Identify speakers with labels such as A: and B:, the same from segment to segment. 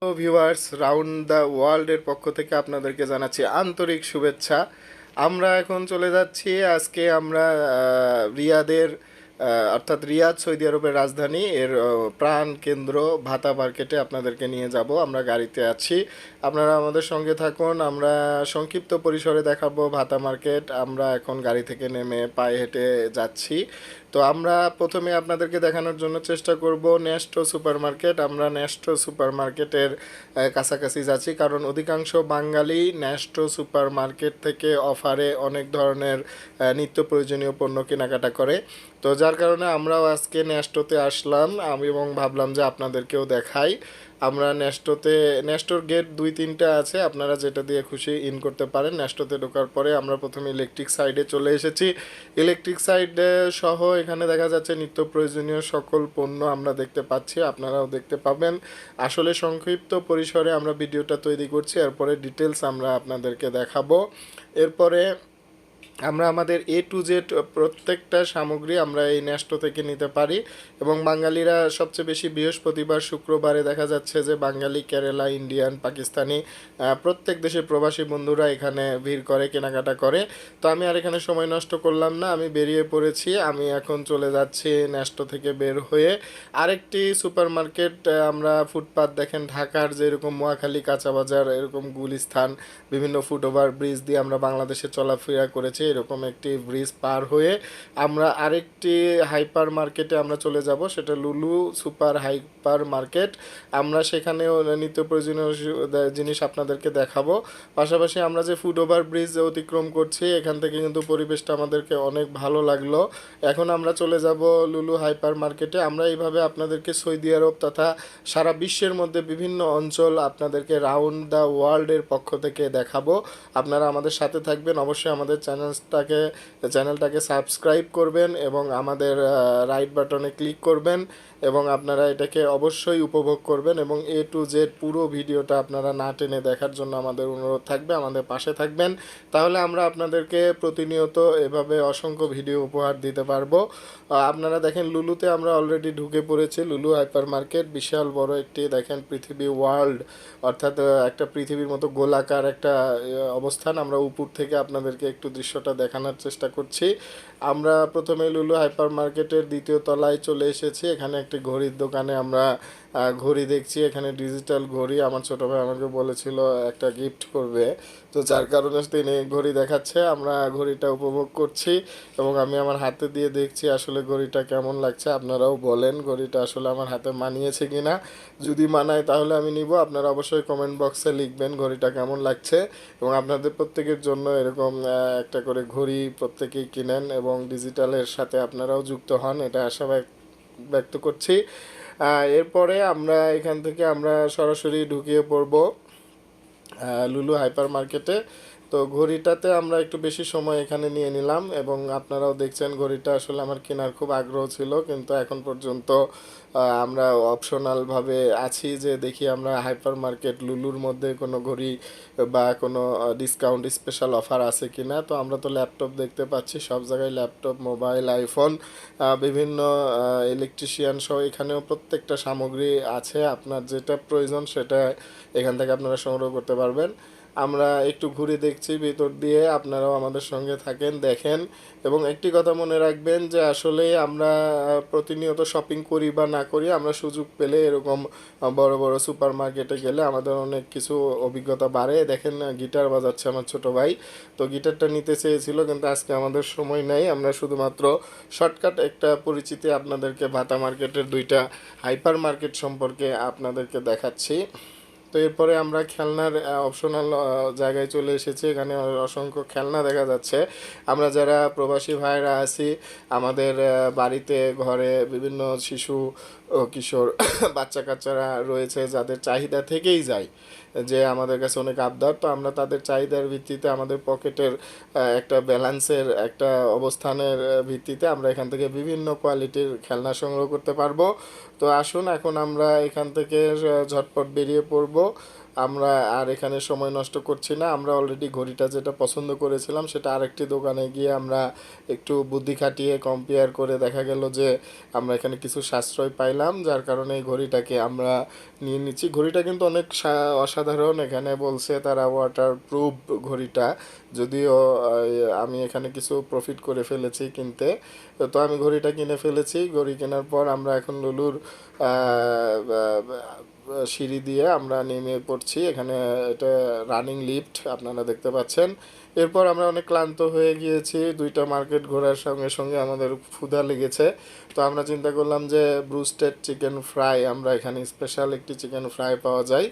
A: Hello viewers, round the ওয়ার্ল্ডের পক্ষ থেকে আপনাদেরকে জানাচ্ছি আন্তরিক শুভেচ্ছা। আমরা এখন চলে যাচ্ছি। আজকে আমরা রিয়াদের অর্থাৎ রিয়াদ সৌদি আরবের রাজধানী এর প্রাণ কেন্দ্র ভাতা মার্কেটে আপনাদেরকে নিয়ে যাব। আমরা গাড়িতে আছি, আপনারা আমাদের সঙ্গে থাকুন। আমরা সংক্ষিপ্ত পরিসরে দেখাবো ভাতা মার্কেট। আমরা এখন গাড়ি থেকে নেমে পায়ে হেঁটে যাচ্ছি। তো আমরা প্রথমে আপনাদেরকে দেখানোর জন্য চেষ্টা করব নেস্টো সুপার মার্কেট। আমরা নেস্টো সুপার মার্কেটের কাছাকাছি যাচ্ছি, কারণ অধিকাংশ বাঙালি নেস্টো সুপার মার্কেট থেকে অফারে অনেক ধরনের নিত্য প্রয়োজনীয় পণ্য কেনাকাটা করে। তো যার কারণে আমরাও আজকে নেস্টোতে আসলাম এবং ভাবলাম যে আপনাদেরকেও দেখাই। আমরা নেস্টোর গেট 2-3টা আছে, আপনারা যেটা দিয়ে খুশি ইন করতে পারেন। নেস্টোতে ঢোকার পরে আমরা প্রথমে ইলেকট্রিক সাইডে চলে এসেছি। ইলেকট্রিক সাইডে সহ এখানে দেখা যাচ্ছে নিত্য প্রয়োজনীয় সকল পণ্য আমরা দেখতে পাচ্ছি, আপনারাও দেখতে পাবেন। আসলে সংক্ষিপ্ত পরিসরে আমরা ভিডিওটা তৈরি করছি, এরপরে ডিটেলস আমরা আপনাদেরকে দেখাবো। এরপরে আমরা আমাদের A to Z প্রত্যেকটা সামগ্রী আমরা এই নেস্টো থেকে নিতে পারি। এবং বাঙালিরা সবচেয়ে বেশি বৃহস্পতিবার শুক্রবারে দেখা যাচ্ছে যে বাঙালি, কেরালা, ইন্ডিয়ান, পাকিস্তানি প্রত্যেক দেশের প্রবাসী বন্ধুরা এখানে ভিড় করে, কেনাকাটা করে। তো আমি আর এখানে সময় নষ্ট করলাম না, আমি বেরিয়ে পড়েছি। আমি এখন চলে যাচ্ছি নেস্টো থেকে বের হয়ে আরেকটি সুপার মার্কেট। আমরা ফুটপাত দেখেন, ঢাকার যেরকম মহাখালী, কাঁচা বাজার, এরকম গুলিস্তান, বিভিন্ন ফুটওভার ব্রিজ দিয়ে আমরা বাংলাদেশে চলাফেরা করেছি। এরকম একটি ব্রিজ পার হয়ে আমরা আরেকটি হাইপার মার্কেটে আমরা চলে যাব, সেটা লুলু সুপার হাইপার মার্কেট। আমরা সেখানেও নিত্য প্রয়োজনীয় জিনিস আপনাদেরকে দেখাবো। পাশাপাশি আমরা যে ফুটওভার ব্রিজ অতিক্রম করছি, এখান থেকে কিন্তু পরিবেশটা আমাদেরকে অনেক ভালো লাগলো। এখন আমরা চলে যাব লুলু হাইপার মার্কেটে। আমরা এইভাবে আপনাদেরকে সৌদি আরব তথা সারা বিশ্বের মধ্যে বিভিন্ন অঞ্চল আপনাদেরকে রাউন্ড দ্য ওয়ার্ল্ডের পক্ষ থেকে দেখাবো। আপনারা আমাদের সাথে থাকবেন, অবশ্যই আমাদের চ্যানেলটাকে সাবস্ক্রাইব করবেন এবং আমাদের রাইট বাটনে ক্লিক করবেন এবং আপনারা এটাকে অবশ্যই উপভোগ করবেন। এবং A to Z পুরো ভিডিওটা আপনারা না টেনে দেখার জন্য আমাদের অনুরোধ থাকবে, আমাদের পাশে থাকবেন। তাহলে আমরা আপনাদেরকে প্রতিনিয়ত এভাবে অসংখ্য ভিডিও উপহার দিতে পারবো। আপনারা দেখেন, লুলুতে আমরা অলরেডি ঢুকে পড়েছি। লুলু হাইপার মার্কেট বিশাল বড় একটি, দেখেন, পৃথিবী ওয়ার্ল্ড, অর্থাৎ একটা পৃথিবীর মতো গোলাকার একটা অবস্থান। আমরা উপর থেকে আপনাদেরকে একটু দৃশ্যটা দেখানোর চেষ্টা করছি। আমরা প্রথমে লুলু হাইপার মার্কেটের দ্বিতীয় তলায় চলে এসেছি। এখানে একটি ঘড়ির দোকানে আমরা ঘড়ি দেখছি। এখানে ডিজিটাল ঘড়ি, আমার ছোটো ভাই আমাকে বলেছিল একটা গিফট করবে, তো যার কারণে তিনি ঘড়ি দেখাচ্ছে। আমরা ঘড়িটা উপভোগ করছি এবং আমি আমার হাতে দিয়ে দেখছি আসলে ঘড়িটা কেমন লাগছে। আপনারাও বলেন ঘড়িটা আসলে আমার হাতে মানিয়েছে কি না। যদি মানায় তাহলে আমি নিব। আপনারা অবশ্যই কমেন্ট বক্সে লিখবেন ঘড়িটা কেমন লাগছে। এবং আপনাদের প্রত্যেকের জন্য এরকম একটা করে ঘড়ি প্রত্যেকেই কিনেন এবং ডিজিটালের সাথে আপনারাও যুক্ত হন, এটা আশা ব্যক্ত করছি। এরপরে আমরা এখান থেকে আমরা সরাসরি ঢুকিয়ে পড়ব লুলু হাইপার মার্কেটে। তো ঘড়িটাতে আমরা একটু বেশি সময় এখানে নিয়ে নিলাম এবং আপনারাও দেখছেন ঘড়িটা আসলে আমার কেনার খুব আগ্রহ ছিল, কিন্তু এখন পর্যন্ত আমরা অপশনালভাবে আছি যে দেখি আমরা হাইপার মার্কেট লুলুর মধ্যে কোনো ঘড়ি বা কোনো ডিসকাউন্ট স্পেশাল অফার আছে কি না। তো আমরা তো ল্যাপটপ দেখতে পাচ্ছি, সব জায়গায় ল্যাপটপ, মোবাইল, আইফোন, বিভিন্ন ইলেকট্রিশিয়ান সহ এখানেও প্রত্যেকটা সামগ্রী আছে। আপনার যেটা প্রয়োজন সেটা এখান থেকে আপনারা সংগ্রহ করতে পারবেন। আমরা একটু ঘুরে দেখছি ভিতর দিয়ে, আপনারাও আমাদের সঙ্গে থাকেন, দেখেন। এবং একটি কথা মনে রাখবেন যে আসলে আমরা প্রতিনিয়ত শপিং করি বা না করি, আমরা সুযোগ পেলে এরকম বড় বড় সুপার মার্কেটে গেলে আমাদের অনেক কিছু অভিজ্ঞতা বাড়ে। দেখেন গিটার বাজাচ্ছে আমার ছোটো ভাই, তো গিটারটা নিতে চেয়েছিল কিন্তু আজকে আমাদের সময় নেই। আমরা শুধুমাত্র শর্টকাট একটা পরিচিতি আপনাদেরকে ভাতা মার্কেটের দুইটা হাইপার মার্কেট সম্পর্কে আপনাদেরকে দেখাচ্ছি। তো এরপরে আমরা খেলনার অপশনাল জায়গায় চলে এসেছি। এখানে অসংখ্য খেলনা দেখা যাচ্ছে। আমরা যারা প্রবাসী ভাইরা আছি, আমাদের বাড়িতে ঘরে বিভিন্ন শিশু ও কিশোর বাচ্চা কাচ্চারা রয়েছে যাদের চাহিদা থেকেই যায় যে আমাদের কাছে অনেক আবদার। তো আমরা তাদের চাহিদার ভিত্তিতে, আমাদের পকেটের একটা ব্যালেন্সের একটা অবস্থানের ভিত্তিতে আমরা এখান থেকে বিভিন্ন কোয়ালিটির খেলনা সংগ্রহ করতে পারবো। তো আসুন এখন আমরা এখান থেকে ঝটপট বেরিয়ে পড়ব। আমরা আর এখানে সময় নষ্ট করছি না। আমরা অলরেডি ঘড়িটা যেটা পছন্দ করেছিলাম সেটা আরেকটি দোকানে গিয়ে আমরা একটু বুদ্ধি খাটিয়ে কম্পেয়ার করে দেখা গেল যে আমরা এখানে কিছু সাশ্রয় পাইলাম, যার কারণে এই ঘড়িটাকে আমরা নিয়ে নিচ্ছি। ঘড়িটা কিন্তু অনেক অসাধারণ। এখানে বলছে তারা ওয়াটার প্রুফ ঘড়িটা, যদিও আমি এখানে কিছু প্রফিট করে ফেলেছি কিনতে। তো আমি ঘড়িটা কিনে ফেলেছি। ঘড়ি কেনার পর আমরা এখন লুলুর সিঁড়ি দিয়ে আমরা নেমে পড়ছি। এখানে এটা রানিং লিফট আপনারা দেখতে পাচ্ছেন। এরপর আমরা অনেক ক্লান্ত হয়ে গিয়েছি, 2টা মার্কেট ঘোরার সঙ্গে সঙ্গে আমাদের ক্ষুধা লেগেছে। তো আমরা চিন্তা করলাম যে ব্রুস্টেড চিকেন ফ্রাই, আমরা এখানে স্পেশাল একটি চিকেন ফ্রাই পাওয়া যায়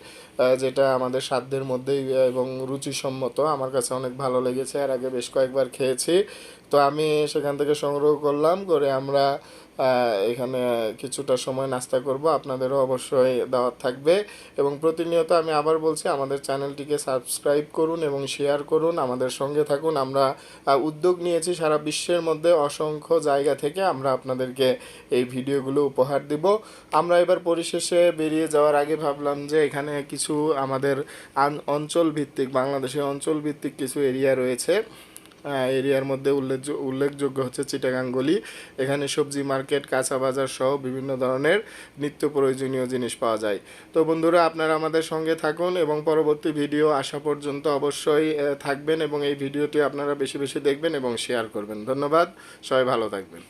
A: যেটা আমাদের সাধ্যের মধ্যেই এবং রুচিসম্মত। আমার কাছে অনেক ভালো লেগেছে, এর আগে বেশ কয়েকবার খেয়েছি। তো আমি সেখান থেকে সংগ্রহ করলাম, করে আমরা এখানে কিছুটা সময় নাস্তা করব। আপনাদেরও অবশ্যই দাওয়াত থাকবে। এবং প্রতিনিয়ত আমি আবার বলছি, আমাদের চ্যানেলটিকে সাবস্ক্রাইব করুন এবং শেয়ার করুন, আমাদের সঙ্গে থাকুন। আমরা উদ্যোগ নিয়েছি সারা বিশ্বের মধ্যে অসংখ্য জায়গা থেকে আমরা আপনাদেরকে এই ভিডিওগুলো উপহার দিব। আমরা এবার পরিশেষে বেরিয়ে যাওয়ার আগে ভাবলাম যে এখানে কিছু আমাদের অঞ্চল ভিত্তিক, বাংলাদেশের অঞ্চল ভিত্তিক কিছু এরিয়া রয়েছে। এরিয়ার মধ্যে উল্লেখযোগ্য হচ্ছে চিটাগাং গলি। এখানে সবজি মার্কেট, কাঁচা বাজার সহ বিভিন্ন ধরনের নিত্য প্রয়োজনীয় জিনিস পাওয়া যায়। তো বন্ধুরা, আপনারা আমাদের সঙ্গে থাকুন এবং পরবর্তী ভিডিও আসা পর্যন্ত অবশ্যই থাকবেন এবং এই ভিডিওটি আপনারা বেশি বেশি দেখবেন এবং শেয়ার করবেন। ধন্যবাদ, সবাই ভালো থাকবেন।